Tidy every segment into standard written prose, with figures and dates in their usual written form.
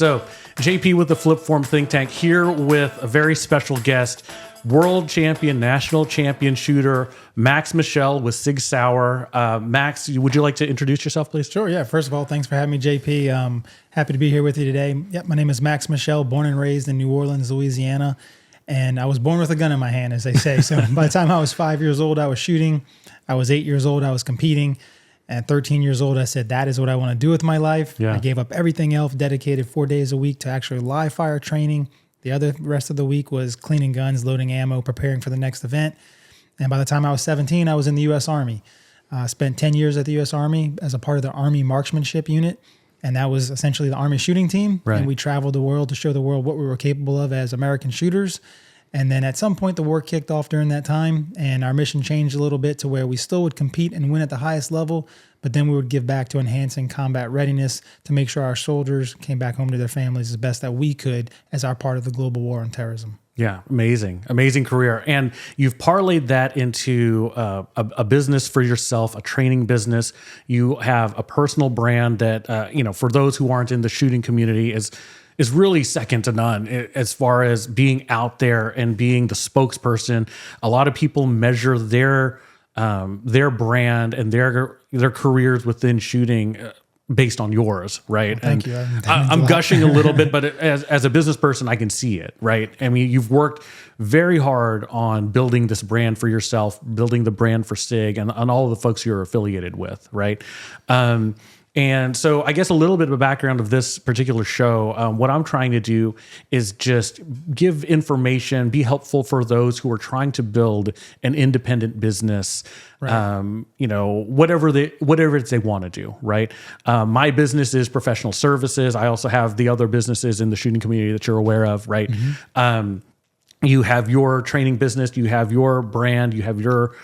So, JP with the Flipform Thinktank here with a very special guest, world champion, national champion shooter, Max Michel with Sig Sauer. Max, would you like to introduce yourself, please? Sure, yeah. First of all, thanks for having me, JP. Happy to be here with you today. Yep, my name is Max Michel, born and raised in New Orleans, Louisiana. And I was born with a gun in my hand, as they say. So by the time I was 5 years old, I was shooting. I was 8 years old, I was competing. At 13 years old, I said, that is what I want to do with my life. Yeah. I gave up everything else, dedicated 4 days a week to actually live fire training. The rest of the week was cleaning guns, loading ammo, preparing for the next event. And by the time I was 17, I was in the US Army. Spent 10 years at the US Army as a part of the Army Marksmanship Unit. And that was essentially the Army shooting team. Right. And we traveled the world to show the world what we were capable of as American shooters. And then at some point, the war kicked off during that time, and our mission changed a little bit to where we still would compete and win at the highest level, but then we would give back to enhancing combat readiness to make sure our soldiers came back home to their families as best that we could as our part of the global war on terrorism. Yeah, amazing career. And you've parlayed that into a business for yourself, a training business. You have a personal brand that, for those who aren't in the shooting community is really second to none as far as being out there and being the spokesperson. A lot of people measure their brand and their careers within shooting based on yours, right? Well, thank you. I'm gushing a little bit, but as a business person, I can see it, right? I mean, you've worked very hard on building this brand for yourself, building the brand for Sig and all of the folks you're affiliated with, right? And so I guess a little bit of a background of this particular show, what I'm trying to do is just give information, be helpful for those who are trying to build an independent business, right. Whatever it is they want to do, right? My business is professional services. I also have the other businesses in the shooting community that you're aware of, right? Mm-hmm. You have your training business, you have your brand, you have your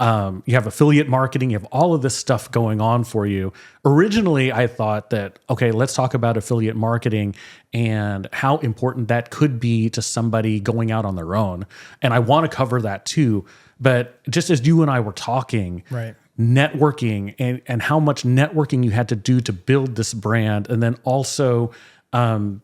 you have affiliate marketing, you have all of this stuff going on for you. Originally, I thought that, okay, let's talk about affiliate marketing and how important that could be to somebody going out on their own. And I want to cover that too. But just as you and I were talking, right, networking and how much networking you had to do to build this brand. And then also all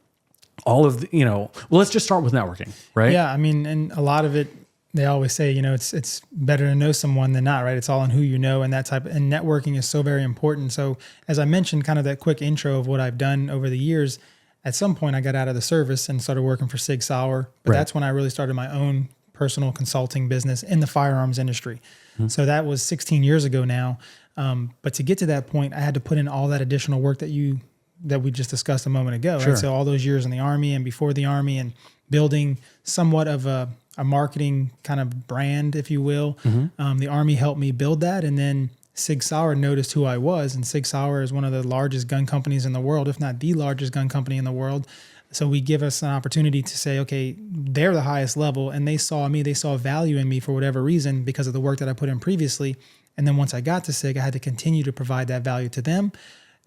of the, let's just start with networking, right? Yeah, I mean, and a lot of it, they always say, it's better to know someone than not, right? It's all in who you know and that type. And networking is so very important. So as I mentioned, kind of that quick intro of what I've done over the years, at some point I got out of the service and started working for Sig Sauer. But That's when I really started my own personal consulting business in the firearms industry. Mm-hmm. So that was 16 years ago now. But to get to that point, I had to put in all that additional work that we just discussed a moment ago. Sure. Right? So all those years in the Army and before the Army and building somewhat of a marketing kind of brand, if you will. Mm-hmm. The Army helped me build that. And then Sig Sauer noticed who I was. And Sig Sauer is one of the largest gun companies in the world, if not the largest gun company in the world. So we give us an opportunity to say, okay, they're the highest level. And they saw me, they saw value in me for whatever reason because of the work that I put in previously. And then once I got to Sig, I had to continue to provide that value to them.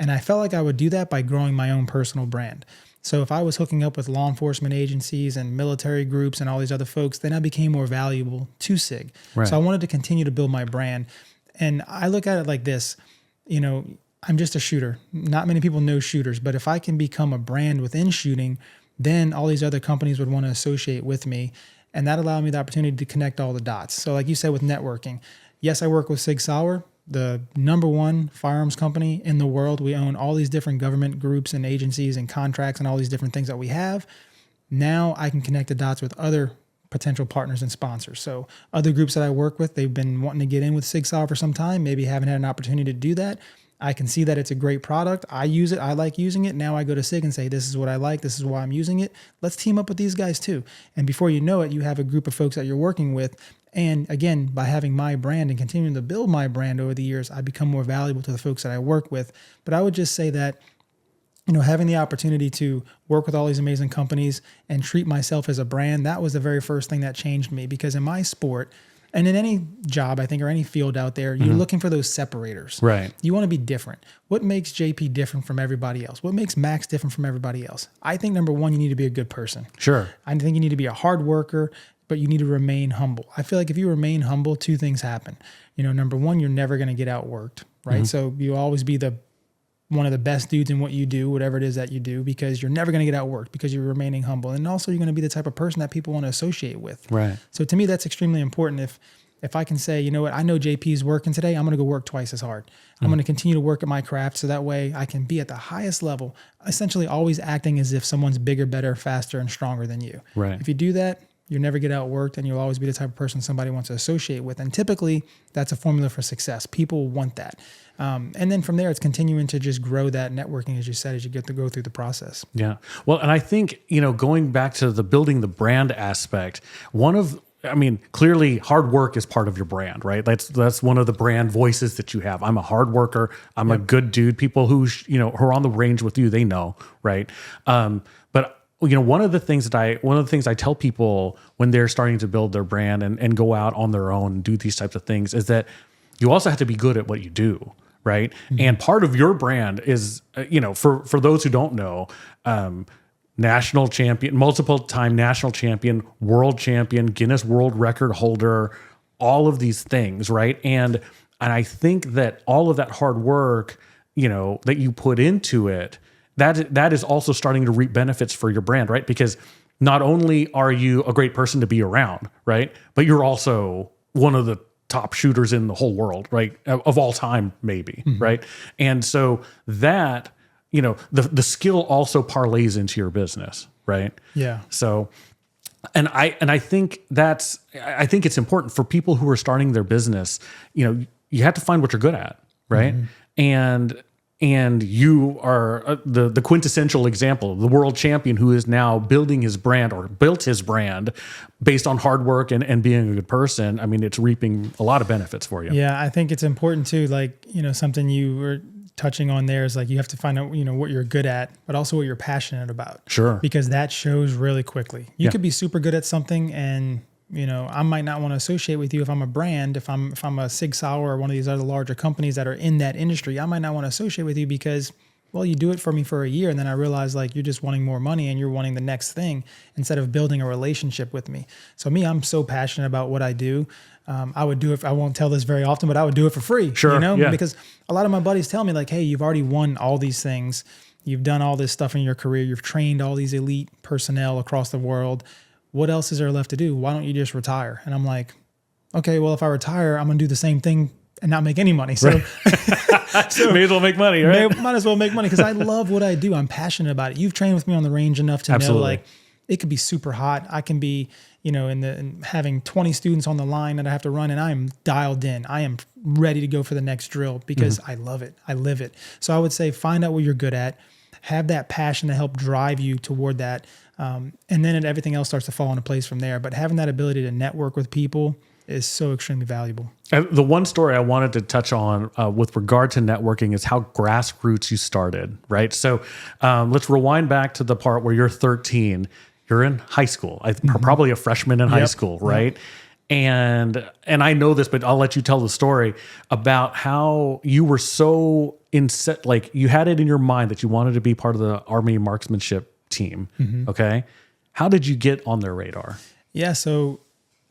And I felt like I would do that by growing my own personal brand. So if I was hooking up with law enforcement agencies and military groups and all these other folks, then I became more valuable to Sig. Right. So I wanted to continue to build my brand. And I look at it like this, I'm just a shooter. Not many people know shooters, but if I can become a brand within shooting, then all these other companies would want to associate with me. And that allowed me the opportunity to connect all the dots. So like you said with networking, yes, I work with Sig Sauer, the #1 firearms company in the world. We own all these different government groups and agencies and contracts and all these different things that we have. Now I can connect the dots with other potential partners and sponsors. So other groups that I work with, they've been wanting to get in with Sig Sauer for some time, maybe haven't had an opportunity to do that. I can see that it's a great product. I use it. I like using it. Now I go to Sig and say, this is what I like. This is why I'm using it. Let's team up with these guys too. And before you know it, you have a group of folks that you're working with. And again, by having my brand and continuing to build my brand over the years, I become more valuable to the folks that I work with. But I would just say that, having the opportunity to work with all these amazing companies and treat myself as a brand, that was the very first thing that changed me. Because in my sport, and in any job, I think, or any field out there, you're looking for those separators. Right. You want to be different. What makes JP different from everybody else? What makes Max different from everybody else? I think number one, you need to be a good person. Sure. I think you need to be a hard worker, but you need to remain humble. I feel like if you remain humble, two things happen. Number one, you're never going to get outworked, right? Mm-hmm. So you always be the one of the best dudes in what you do, whatever it is that you do, because you're never going to get outworked because you're remaining humble. And also you're going to be the type of person that people want to associate with. Right. So to me, that's extremely important. If I can say, you know what, I know JP's working today, I'm going to go work twice as hard. I'm going to continue to work at my craft so that way I can be at the highest level, essentially always acting as if someone's bigger, better, faster, and stronger than you. Right. If you do that, you'll never get outworked, and you'll always be the type of person somebody wants to associate with. And typically, that's a formula for success. People want that. And then from there, it's continuing to just grow that networking, as you said, as you get to go through the process. Yeah. Well, and I think, going back to the building the brand aspect, clearly hard work is part of your brand, right? That's one of the brand voices that you have. I'm a hard worker. I'm a good dude. People who are on the range with you, they know, right? But one of the things I tell people when they're starting to build their brand and go out on their own and do these types of things is that you also have to be good at what you do, right? Mm-hmm. And part of your brand is, for those who don't know, national champion, multiple time national champion, world champion, Guinness World Record holder, all of these things, right? And I think that all of that hard work, that you put into it, that is also starting to reap benefits for your brand, right? Because not only are you a great person to be around, right? But you're also one of the top shooters in the whole world, right? Of all time, maybe, right? And so that, the skill also parlays into your business, right? Yeah. So, and I think it's important for people who are starting their business, you have to find what you're good at, right? Mm-hmm. And you are the quintessential example, the world champion who is now building his brand or built his brand based on hard work and being a good person. I mean, it's reaping a lot of benefits for you. Yeah, I think it's important too. Like, something you were touching on there is like you have to find out, what you're good at, but also what you're passionate about. Sure. Because that shows really quickly. You could be super good at something and I might not want to associate with you if I'm a brand. If I'm a Sig Sauer or one of these other larger companies that are in that industry, I might not want to associate with you because, well, you do it for me for a year and then I realize like you're just wanting more money and you're wanting the next thing instead of building a relationship with me. So I'm so passionate about what I do. I would do it. I won't tell this very often, but I would do it for free. Sure. Because a lot of my buddies tell me like, hey, you've already won all these things. You've done all this stuff in your career. You've trained all these elite personnel across the world. What else is there left to do? Why don't you just retire? And I'm like, okay, well, if I retire, I'm going to do the same thing and not make any money. So, may as well make money, right? Might as well make money because I love what I do. I'm passionate about it. You've trained with me on the range enough to know like it could be super hot. I can be, in having 20 students on the line that I have to run and I'm dialed in. I am ready to go for the next drill because I love it. I live it. So I would say find out what you're good at, have that passion to help drive you toward that. And then everything else starts to fall into place from there. But having that ability to network with people is so extremely valuable. The one story I wanted to touch on with regard to networking is how grassroots you started, right? So let's rewind back to the part where you're 13. You're in high school, probably a freshman in high school, right? Yep. And I know this, but I'll let you tell the story about how you were so like you had it in your mind that you wanted to be part of the Army Marksmanship team. Okay. How did you get on their radar? Yeah. So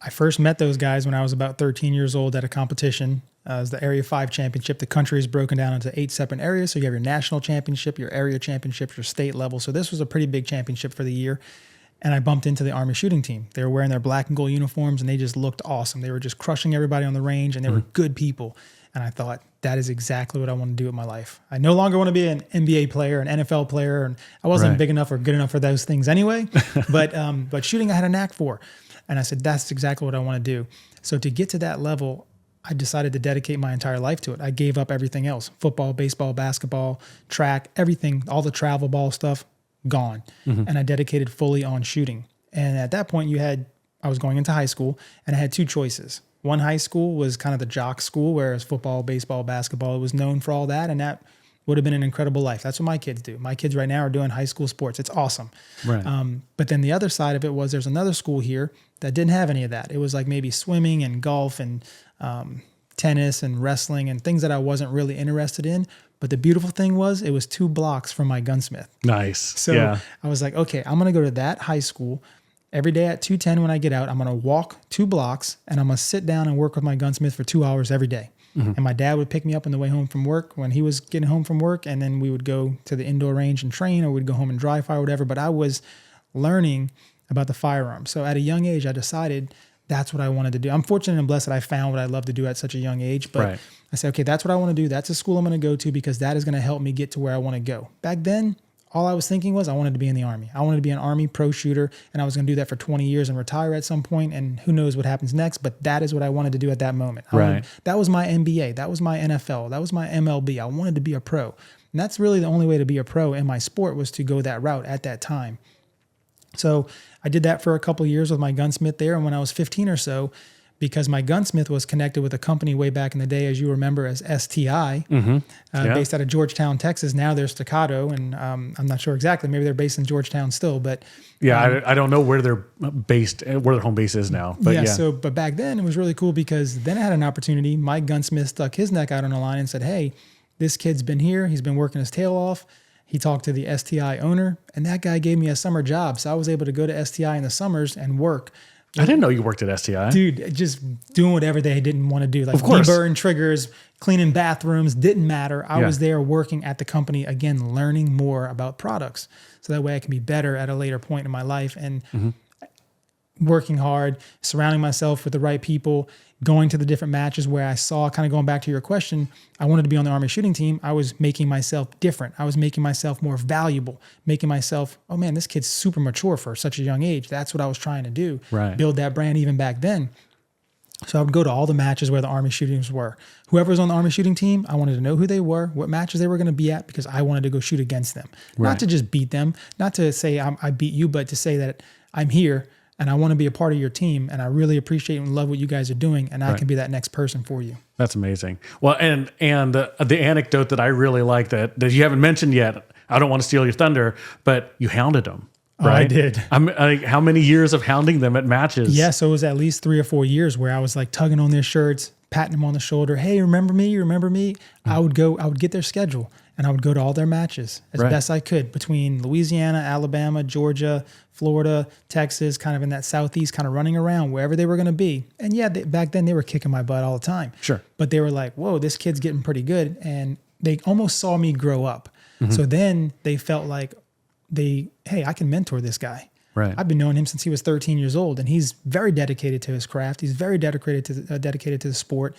I first met those guys when I was about 13 years old at a competition. It was the Area 5 Championship. The country is broken down into 8 separate areas. So you have your national championship, your area championship, your state level. So this was a pretty big championship for the year. And I bumped into the Army shooting team. They were wearing their black and gold uniforms and they just looked awesome. They were just crushing everybody on the range and they were good people. And I thought, that is exactly what I want to do with my life. I no longer want to be an NBA player, an NFL player, and I wasn't big enough or good enough for those things anyway. But shooting I had a knack for. And I said, that's exactly what I want to do. So to get to that level, I decided to dedicate my entire life to it. I gave up everything else. Football, baseball, basketball, track, everything, all the travel ball stuff, gone. And I dedicated fully on shooting. And at that point I was going into high school and I had 2 choices. One high school was kind of the jock school, whereas football, baseball, basketball, it was known for all that. And that would have been an incredible life. That's what my kids do. My kids right now are doing high school sports. It's awesome. Right. But then the other side of it was there's another school here that didn't have any of that. It was like maybe swimming and golf and tennis and wrestling and things that I wasn't really interested in. But the beautiful thing was it was 2 blocks from my gunsmith. Nice. So I was like, okay, I'm going to go to that high school. Every day at 2:10 when I get out, I'm going to walk 2 blocks and I'm going to sit down and work with my gunsmith for 2 hours every day. And my dad would pick me up on the way home from work when he was getting home from work. And then we would go to the indoor range and train, or we'd go home and dry fire or whatever. But I was learning about the firearms. So at a young age, I decided that's what I wanted to do. I'm fortunate and blessed that I found what I love to do at such a young age. But I said, okay, that's what I want to do. That's a school I'm going to go to because that is going to help me get to where I want to go. Back then, all I was thinking was I wanted to be in the Army. I wanted to be an Army pro shooter, and I was going to do that for 20 years and retire at some point, and who knows what happens next, but that is what I wanted to do at that moment. That was my NBA. That was my NFL. That was my MLB. I wanted to be a pro. And that's really the only way to be a pro in my sport was to go that route at that time. So I did that for a couple of years with my gunsmith there, and when I was 15 or so, because my gunsmith was connected with a company way back in the day, as you remember, as STI, based out of Georgetown, Texas. Now they're Staccato, and I'm not sure exactly. Maybe they're based in Georgetown still, but I don't know where they're based, where their home base is now. But but back then it was really cool because then I had an opportunity. My gunsmith stuck his neck out on the line and said, "Hey, this kid's been here. He's been working his tail off." He talked to the STI owner, and that guy gave me a summer job, so I was able to go to STI in the summers and work. I didn't know you worked at STI. Dude, just doing whatever they didn't want to do. Like deburring triggers, cleaning bathrooms, didn't matter. I was there working at the company, again, learning more about products. So that way I can be better at a later point in my life and working hard, surrounding myself with the right people, going to the different matches where I saw, kind of going back to your question, I wanted to be on the Army shooting team. I was making myself different. I was making myself more valuable, making myself, oh man, this kid's super mature for such a young age. That's what I was trying to do. Build that brand even back then. So I would go to all the matches where the Army shootings were. Whoever was on the Army shooting team, I wanted to know who they were, what matches they were going to be at, because I wanted to go shoot against them. Not to just beat them, not to say I beat you, but to say that I'm here and I want to be a part of your team, and I really appreciate and love what you guys are doing, and I can be that next person for you. That's amazing. Well, and the anecdote that I really like that you haven't mentioned yet, I don't want to steal your thunder, but you hounded them, right? I did. How many years of hounding them at matches? Yeah, so it was at least 3 or 4 years where I was like tugging on their shirts, patting them on the shoulder. Hey, remember me? You remember me? I would get their schedule, and I would go to all their matches as best I could between Louisiana, Alabama, Georgia, Florida, Texas, kind of in that southeast, kind of running around wherever they were going to be. And yeah, back then they were kicking my butt all the time. Sure. But they were like, whoa, this kid's getting pretty good. And they almost saw me grow up. So then they felt like hey, I can mentor this guy. Right. I've been knowing him since he was 13 years old, and he's very dedicated to his craft. He's very dedicated to the sport,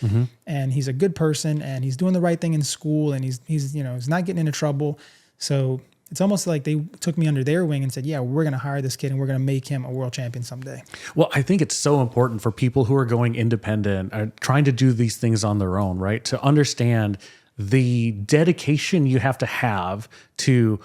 and he's a good person, and he's doing the right thing in school, and he's not getting into trouble. So it's almost like they took me under their wing and said, yeah, we're going to hire this kid and we're going to make him a world champion someday. Well, I think it's so important for people who are going independent, trying to do these things on their own, right? To understand the dedication you have to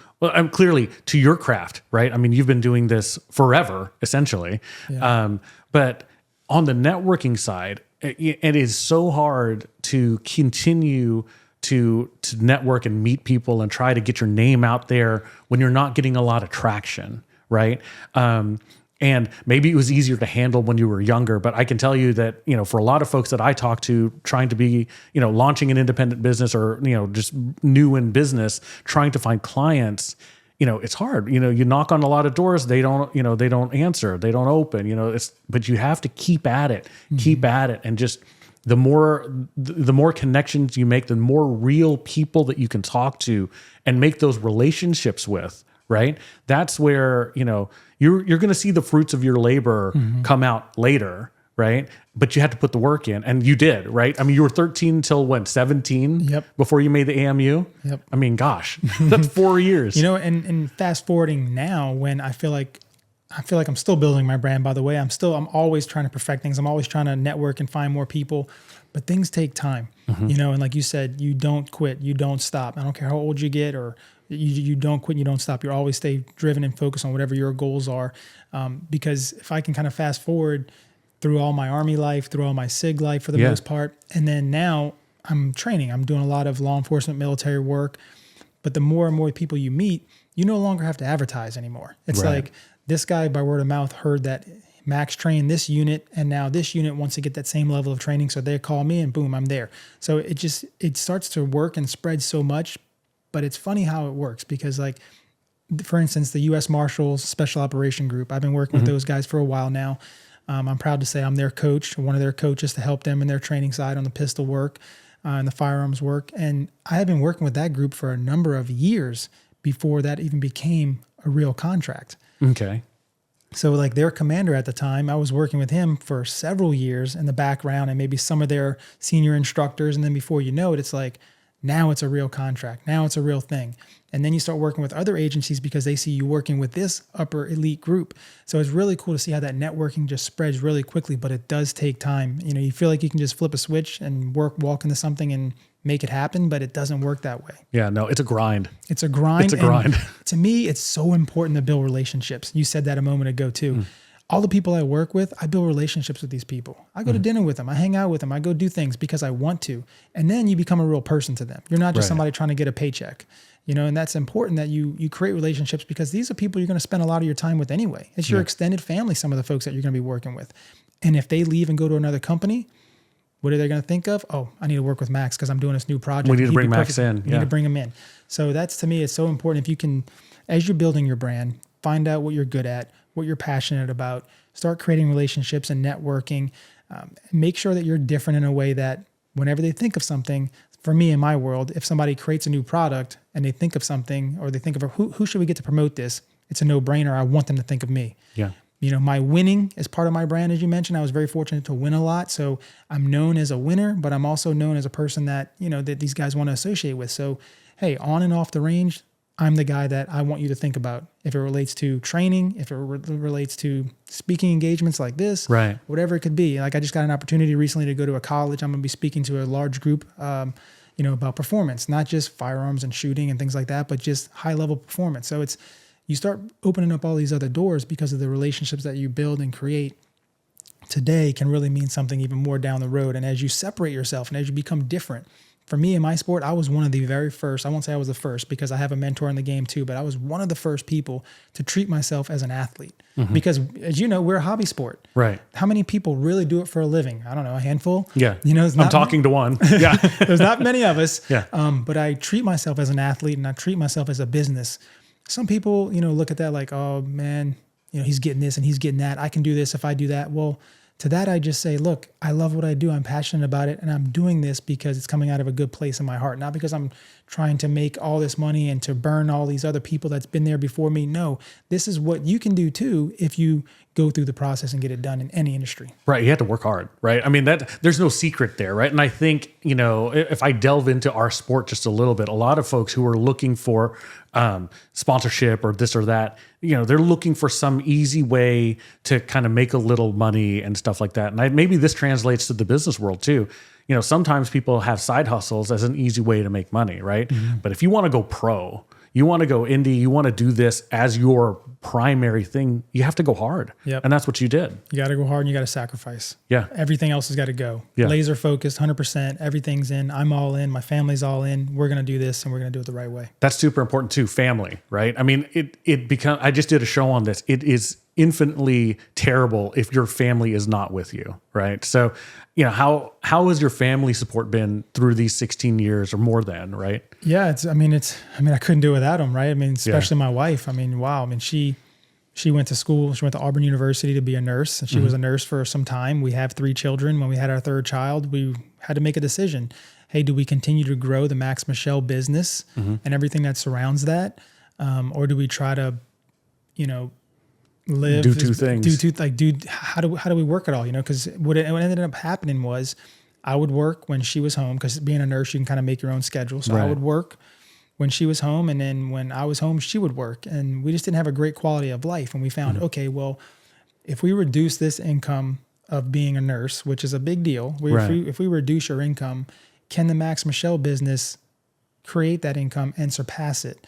clearly to your craft, right? I mean, you've been doing this forever, essentially. Yeah. But on the networking side, it is so hard to continue to network and meet people and try to get your name out there when you're not getting a lot of traction, right? And maybe it was easier to handle when you were younger, but I can tell you that, for a lot of folks that I talk to trying to be, launching an independent business or, just new in business, trying to find clients, it's hard. You knock on a lot of doors, they don't answer, they don't open, but you have to keep at it, and just the more connections you make, the more real people that you can talk to and make those relationships with, right? That's where, you're going to see the fruits of your labor come out later, right? But you had to put the work in, and you did, right? I mean, you were 13 till when, 17 before you made the AMU? Yep. I mean, gosh, that's 4 years. And fast forwarding now, when I feel like I'm still building my brand, by the way. I'm always trying to perfect things. I'm always trying to network and find more people, but things take time, and like you said, you don't quit, you don't stop. I don't care how old you get, or you don't quit, you don't stop. You always stay driven and focused on whatever your goals are. Because if I can kind of fast forward through all my Army life, through all my SIG life for the most part, and then now I'm training, I'm doing a lot of law enforcement, military work, but the more and more people you meet, you no longer have to advertise anymore. It's like, this guy by word of mouth heard that Max trained this unit, and now this unit wants to get that same level of training. So they call me and boom, I'm there. So it starts to work and spread so much, but it's funny how it works because, like, for instance, the US Marshals Special Operation Group, I've been working with those guys for a while now. I'm proud to say I'm their coach, one of their coaches to help them in their training side on the pistol work. in the firearms work. And I had been working with that group for a number of years before that even became a real contract. Okay. So like their commander at the time, I was working with him for several years in the background and maybe some of their senior instructors. And then before you know it, it's like, now it's a real contract. Now it's a real thing. And then you start working with other agencies because they see you working with this upper elite group. So it's really cool to see how that networking just spreads really quickly, but it does take time. You know, you feel like you can just flip a switch and walk into something and make it happen, but it doesn't work that way. Yeah, no, it's a grind. It's a grind. It's a grind. To me, it's so important to build relationships. You said that a moment ago too. All the people I work with, I build relationships with these people. I go to dinner with them. I hang out with them. I go do things because I want to. And then you become a real person to them. You're not just somebody trying to get a paycheck. You know, and that's important that you create relationships because these are people you're going to spend a lot of your time with anyway. It's your extended family, some of the folks that you're going to be working with. And if they leave and go to another company, what are they going to think of? Oh, I need to work with Max because I'm doing this new project. We need to bring Max in. We need to bring him in. So that's, to me, it's so important. If you can, as you're building your brand, find out what you're good at, what you're passionate about, start creating relationships and networking. Make sure that you're different in a way that whenever they think of something, for me in my world, if somebody creates a new product and they think of something or they think of who should we get to promote this, it's a no-brainer. I want them to think of me. Yeah. You know, my winning is part of my brand, as you mentioned. I was very fortunate to win a lot. So I'm known as a winner, but I'm also known as a person that, you know, that these guys want to associate with. So, hey, on and off the range, I'm the guy that I want you to think about. If it relates to training, if it relates to speaking engagements like this, right, whatever it could be. Like I just got an opportunity recently to go to a college. I'm going to be speaking to a large group, you know, about performance, not just firearms and shooting and things like that, but just high level performance. So it's, you start opening up all these other doors because of the relationships that you build and create today can really mean something even more down the road. And as you separate yourself and as you become different, for me in my sport, I was one of the very first, I won't say I was the first because I have a mentor in the game too, but I was one of the first people to treat myself as an athlete because as you know, we're a hobby sport. Right. How many people really do it for a living? I don't know, a handful? Yeah. You know, I'm talking to one. Yeah. There's not many of us. Yeah. But I treat myself as an athlete and I treat myself as a business. Some people, you know, look at that like, oh man, you know, he's getting this and he's getting that. I can do this if I do that. Well, to that, I just say, look, I love what I do. I'm passionate about it. And I'm doing this because it's coming out of a good place in my heart, not because I'm trying to make all this money and to burn all these other people that's been there before me. No, this is what you can do too if you go through the process and get it done in any industry. Right. You have to work hard, right? I mean, there's no secret there, right? And I think, you know, if I delve into our sport just a little bit, a lot of folks who are looking for sponsorship or this or that, you know, they're looking for some easy way to kind of make a little money and stuff like that. And maybe this translates to the business world too. You know, sometimes people have side hustles as an easy way to make money, right? Mm-hmm. But if you want to go pro, you want to go indie, you want to do this as your primary thing, you have to go hard. Yep. And that's what you did. You got to go hard and you got to sacrifice. Yeah. Everything else has got to go. Yeah. Laser focused, 100%. Everything's in. I'm all in. My family's all in. We're going to do this and we're going to do it the right way. That's super important too. Family, right? I mean, I just did a show on this. It is infinitely terrible if your family is not with you, right? So, you know, how has your family support been through these 16 years or more than, right? Yeah, I couldn't do it without them, right? I mean, especially my wife. I mean, wow. I mean, she went to school. She went to Auburn University to be a nurse, and she was a nurse for some time. We have 3 children. When we had our 3rd child, we had to make a decision. Hey, do we continue to grow the Max Michel business and everything that surrounds that? Or do we try to, you know, do 2 things? How do we work it all? You know, because what ended up happening was I would work when she was home, because being a nurse, you can kind of make your own schedule. So I would work when she was home, and then when I was home, she would work, and we just didn't have a great quality of life. And we found, okay, well, if we reduce this income of being a nurse, which is a big deal, if we reduce your income, can the Max Michel business create that income and surpass it?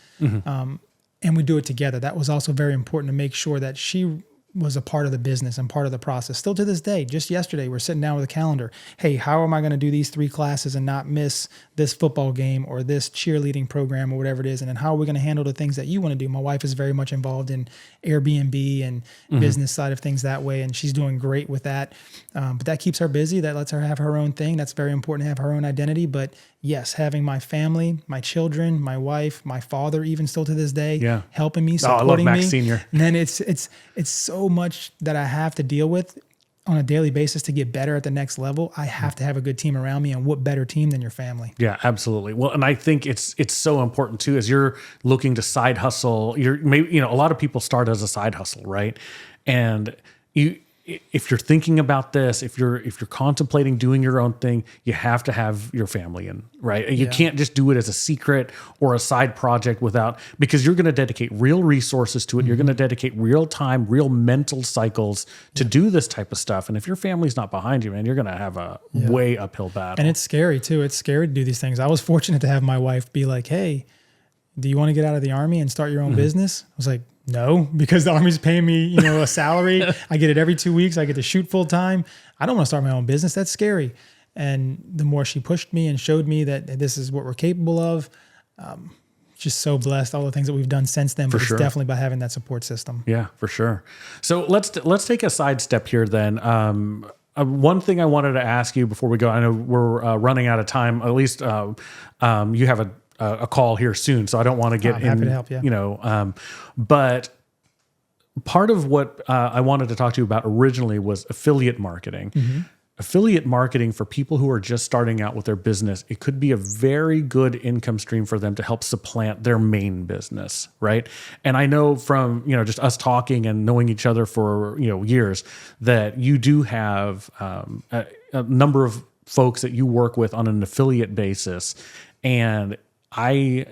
And we do it together. That was also very important to make sure that she was a part of the business and part of the process. Still to this day, just yesterday, we're sitting down with a calendar. Hey, how am I going to do these 3 classes and not miss this football game or this cheerleading program or whatever it is? And then how are we going to handle the things that you want to do? My wife is very much involved in Airbnb and business side of things that way, and she's doing great with that. But that keeps her busy. That lets her have her own thing. That's very important to have her own identity. But yes, having my family, my children, my wife, my father, even still to this day, helping me, supporting I love Max me. Senior. And then it's so much that I have to deal with. on a daily basis to get better at the next level, I have to have a good team around me. And what better team than your family? Yeah, absolutely. Well, and I think it's so important too, as you're looking to side hustle. You're maybe, a lot of people start as a side hustle, right? And if you're thinking about this, if you're contemplating doing your own thing, you have to have your family in, right? You can't just do it as a secret or a side project because you're going to dedicate real resources to it. You're going to dedicate real time, real mental cycles to do this type of stuff. And if your family's not behind you, man, you're going to have a way uphill battle. And it's scary too. It's scary to do these things. I was fortunate to have my wife be like, "Hey, do you want to get out of the Army and start your own business?" I was like, "No," because the Army's paying me, a salary. I get it every 2 weeks. I get to shoot full time. I don't want to start my own business. That's scary. And the more she pushed me and showed me that this is what we're capable of, just so blessed. All the things that we've done since then, but it's definitely by having that support system. Yeah, for sure. So let's take a side step here then. One thing I wanted to ask you before we go, I know we're running out of time. At least you have a call here soon, so I don't want to get I'm happy to help you. But part of what I wanted to talk to you about originally was affiliate marketing. Mm-hmm. Affiliate marketing for people who are just starting out with their business, it could be a very good income stream for them to help supplant their main business, right? And I know from, just us talking and knowing each other for, years, that you do have a number of folks that you work with on an affiliate basis. And I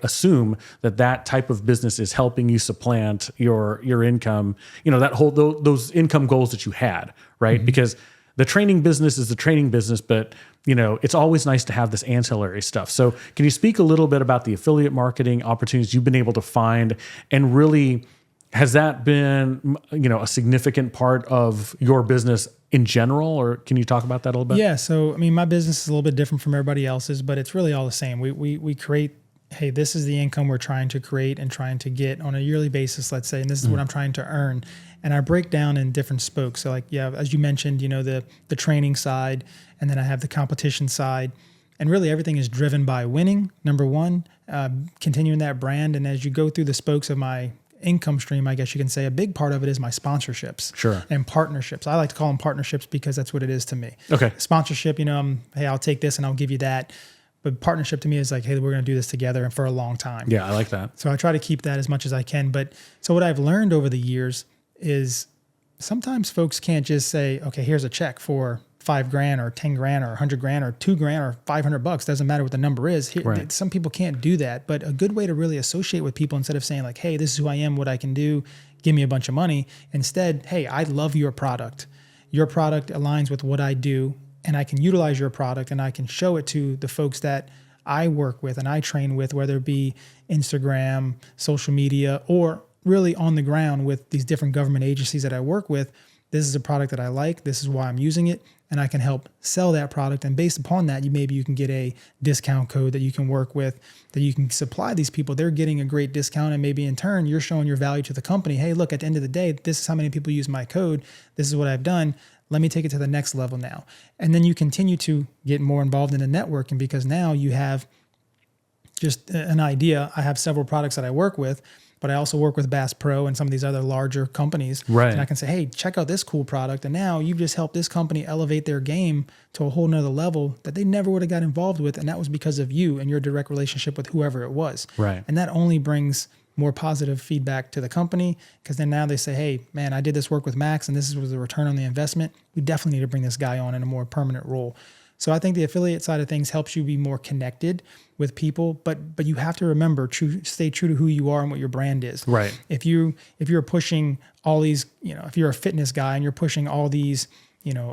assume that type of business is helping you supplant your income, those income goals that you had, right? Mm-hmm. Because the training business is the training business, but it's always nice to have this ancillary stuff. So can you speak a little bit about the affiliate marketing opportunities you've been able to find, and really has that been, a significant part of your business in general, or can you talk about that a little bit? Yeah. So, my business is a little bit different from everybody else's, but it's really all the same. We create, hey, this is the income we're trying to create and trying to get on a yearly basis, let's say, and this is what I'm trying to earn. And I break down in different spokes. So as you mentioned, the training side, and then I have the competition side. And really everything is driven by winning, number one, continuing that brand. And as you go through the spokes of my income stream, I guess you can say a big part of it is my sponsorships. Sure. And partnerships. I like to call them partnerships because that's what it is to me. Okay. Sponsorship, hey, I'll take this and I'll give you that. But partnership to me is like, hey, we're going to do this together and for a long time. Yeah, I like that. So I try to keep that as much as I can. But so what I've learned over the years is sometimes folks can't just say, okay, here's a check for $5,000 or $10,000 or $100,000 or $2,000 or $500. Doesn't matter what the number is. Right. Some people can't do that. But a good way to really associate with people, instead of saying like, hey, this is who I am, what I can do, give me a bunch of money. Instead, hey, I love your product. Your product aligns with what I do, and I can utilize your product and I can show it to the folks that I work with and I train with, whether it be Instagram, social media, or really on the ground with these different government agencies that I work with. This is a product that I like. This is why I'm using it. And I can help sell that product. And based upon that, maybe you can get a discount code that you can work with, that you can supply these people. They're getting a great discount. And maybe in turn, you're showing your value to the company. Hey, look, at the end of the day, this is how many people use my code. This is what I've done. Let me take it to the next level now. And then you continue to get more involved in the networking, because now you have just an idea. I have several products that I work with, but I also work with Bass Pro and some of these other larger companies. Right. And I can say, hey, check out this cool product. And now you've just helped this company elevate their game to a whole nother level that they never would have got involved with. And that was because of you and your direct relationship with whoever it was. Right. And that only brings more positive feedback to the company, because then now they say, hey, man, I did this work with Max and this was the return on the investment. We definitely need to bring this guy on in a more permanent role. So I think the affiliate side of things helps you be more connected with people, but you have to remember, stay true to who you are and what your brand is. Right. If you're pushing all these, if you're a fitness guy and you're pushing all these,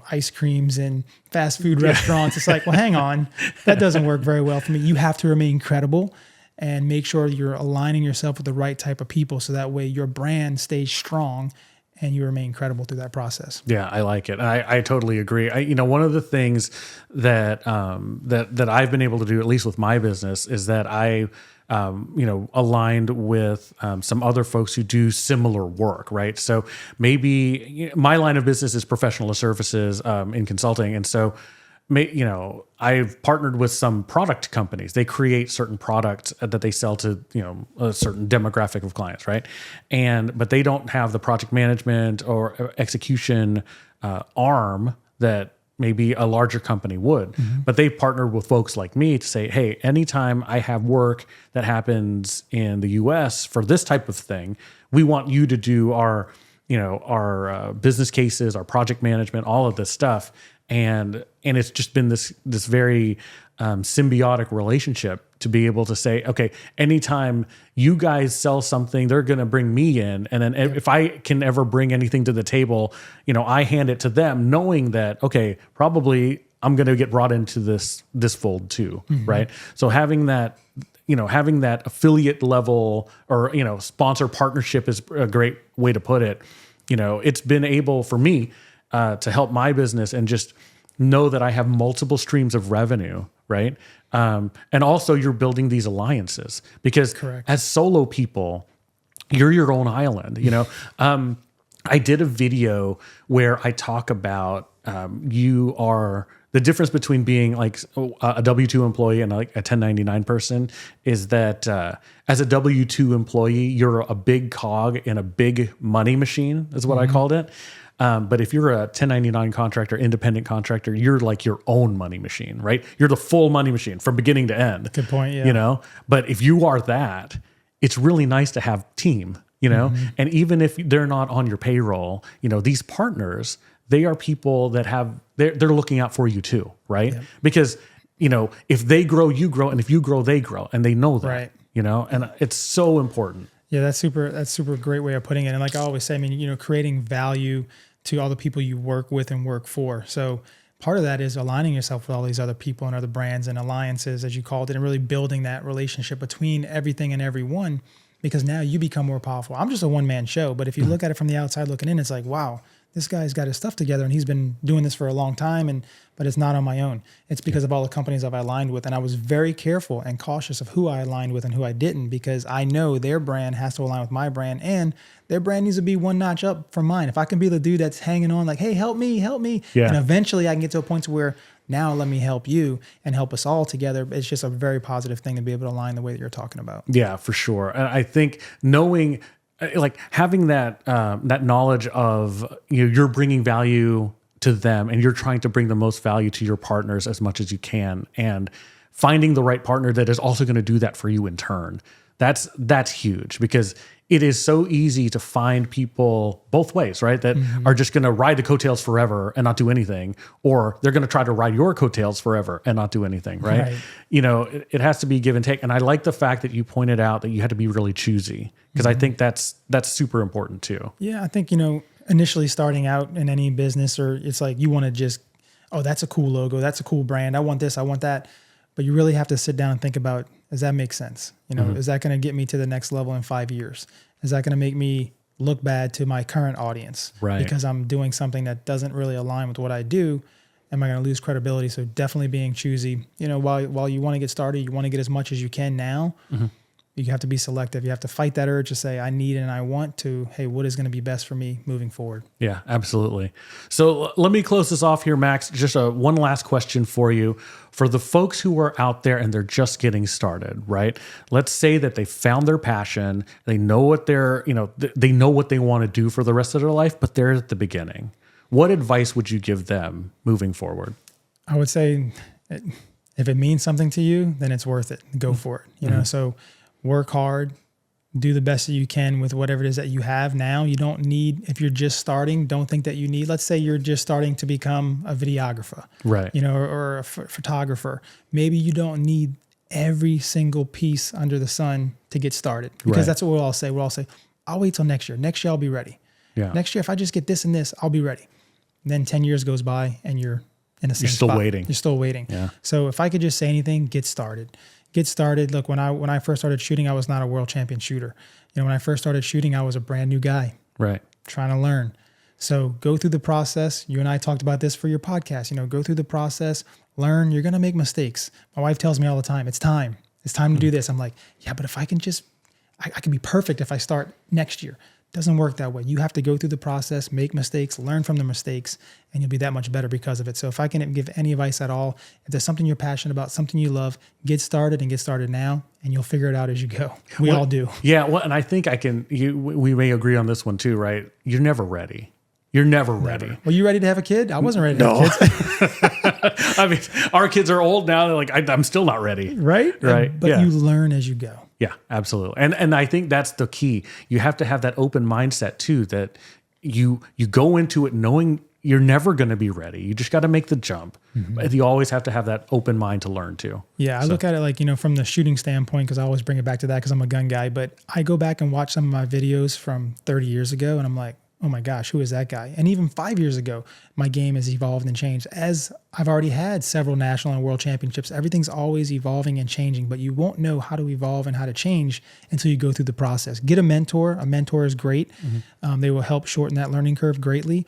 ice creams and fast food restaurants, it's like, well, hang on, that doesn't work very well for me. You have to remain credible and make sure you're aligning yourself with the right type of people, so that way your brand stays strong and you remain credible through that process. Yeah, I like it. I totally agree. One of the things that that I've been able to do, at least with my business, is that I aligned with some other folks who do similar work, right? So maybe my line of business is professional services in consulting, and so I've partnered with some product companies. They create certain products that they sell to, a certain demographic of clients, right? But they don't have the project management or execution arm that maybe a larger company would. But they've partnered with folks like me to say, hey, anytime I have work that happens in the US for this type of thing, we want you to do our business cases, our project management, all of this stuff. And it's just been this very symbiotic relationship to be able to say, okay, anytime you guys sell something, they're going to bring me in. And then if I can ever bring anything to the table, I hand it to them knowing that, okay, probably I'm going to get brought into this fold too. Right. So having that affiliate level or, sponsor partnership is a great way to put it. It's been able for me to help my business and just know that I have multiple streams of revenue, right? And also you're building these alliances because as solo people, you're your own island, I did a video where I talk about you are the difference between being like a W-2 employee and like a 1099 person is that as a W-2 employee, you're a big cog in a big money machine is what I called it. But if you're a 1099 contractor, independent contractor, you're like your own money machine, right? You're the full money machine from beginning to end. Good point, yeah. But if you are that, it's really nice to have team, and even if they're not on your payroll, these partners, they are people that they're looking out for you too, right? Yep. Because, if they grow, you grow, and if you grow, they grow, and they know that, right. And it's so important. Yeah, that's super great way of putting it. And like I always say, creating value to all the people you work with and work for. So part of that is aligning yourself with all these other people and other brands and alliances, as you called it, and really building that relationship between everything and everyone, because now you become more powerful. I'm just a one-man show, but if you look at it from the outside looking in, it's like, wow, this guy's got his stuff together and he's been doing this for a long time, but it's not on my own. It's because of all the companies I've aligned with. And I was very careful and cautious of who I aligned with and who I didn't, because I know their brand has to align with my brand and their brand needs to be one notch up from mine. If I can be the dude that's hanging on like, hey, help me. Yeah. And eventually I can get to a point to where now let me help you and help us all together. It's just a very positive thing to be able to align the way that you're talking about. Yeah, for sure. And I think knowing, like having that knowledge of you're bringing value to them and you're trying to bring the most value to your partners as much as you can, and finding the right partner that is also going to do that for you in turn. That's huge, because it is so easy to find people both ways, right? That are just going to ride the coattails forever and not do anything, or they're going to try to ride your coattails forever and not do anything, right? It has to be give and take. And I like the fact that you pointed out that you had to be really choosy, because I think that's super important too. Yeah, I think, initially starting out in any business, or it's like you want to just, oh, that's a cool logo, that's a cool brand, I want this, I want that. But you really have to sit down and think about, does that make sense? Is that going to get me to the next level in 5 years? Is that going to make me look bad to my current audience? Right. Because I'm doing something that doesn't really align with what I do. Am I going to lose credibility? So definitely being choosy. While you want to get started, you want to get as much as you can now. You have to be selective. You have to fight that urge to say, I need and I want to, hey, what is going to be best for me moving forward? Yeah, absolutely. So let me close this off here, Max. Just one last question for you. For the folks who are out there and they're just getting started, right? Let's say that they found their passion. They know what they know what they want to do for the rest of their life, but they're at the beginning. What advice would you give them moving forward? I would say if it means something to you, then it's worth it. Go for it. So work hard, do the best that you can with whatever it is that you have now. You don't need, if you're just starting, don't think that you need, let's say you're just starting to become a videographer, right? Or a photographer. Maybe you don't need every single piece under the sun to get started, because that's what we'll all say. We'll all say, I'll wait till next year. Next year, I'll be ready. Yeah. Next year, if I just get this and this, I'll be ready. And then 10 years goes by and you're in the same spot. You're still waiting. Yeah. So if I could just say anything, get started. Get started. Look, when I first started shooting, I was not a world champion shooter. When I first started shooting, I was a brand new guy, right? Trying to learn. So go through the process. You and I talked about this for your podcast. Go through the process, learn. You're going to make mistakes. My wife tells me all the time, it's time. It's time to do this. I'm like, yeah, but if I can I can be perfect if I start next year. Doesn't work that way. You have to go through the process, make mistakes, learn from the mistakes, and you'll be that much better because of it. So if I can give any advice at all, if there's something you're passionate about, something you love, get started now, and you'll figure it out as you go. We all do. Yeah. Well, and I think we may agree on this one too, right? You're never ready. You're never ready. Were you ready to have a kid? I wasn't ready to have kids. I mean, our kids are old now. They're like, I'm still not ready. Right? Right. But you learn as you go. Yeah, absolutely. And I think that's the key. You have to have that open mindset too, that you go into it knowing you're never going to be ready. You just got to make the jump. But you always have to have that open mind to learn too. Yeah, I look at it like, from the shooting standpoint, because I always bring it back to that because I'm a gun guy. But I go back and watch some of my videos from 30 years ago and I'm like, oh my gosh, who is that guy? And even 5 years ago, my game has evolved and changed. As I've already had several national and world championships, everything's always evolving and changing, but you won't know how to evolve and how to change until you go through the process. Get a mentor. A mentor is great. They will help shorten that learning curve greatly,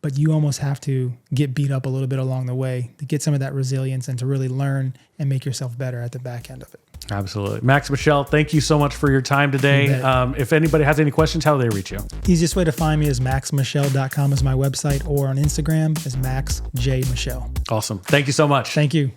but you almost have to get beat up a little bit along the way to get some of that resilience and to really learn and make yourself better at the back end of it. Absolutely. Max Michel, thank you so much for your time today. If anybody has any questions, how do they reach you? Easiest way to find me is maxmichel.com is my website, or on Instagram is maxjmichel. Awesome. Thank you so much. Thank you.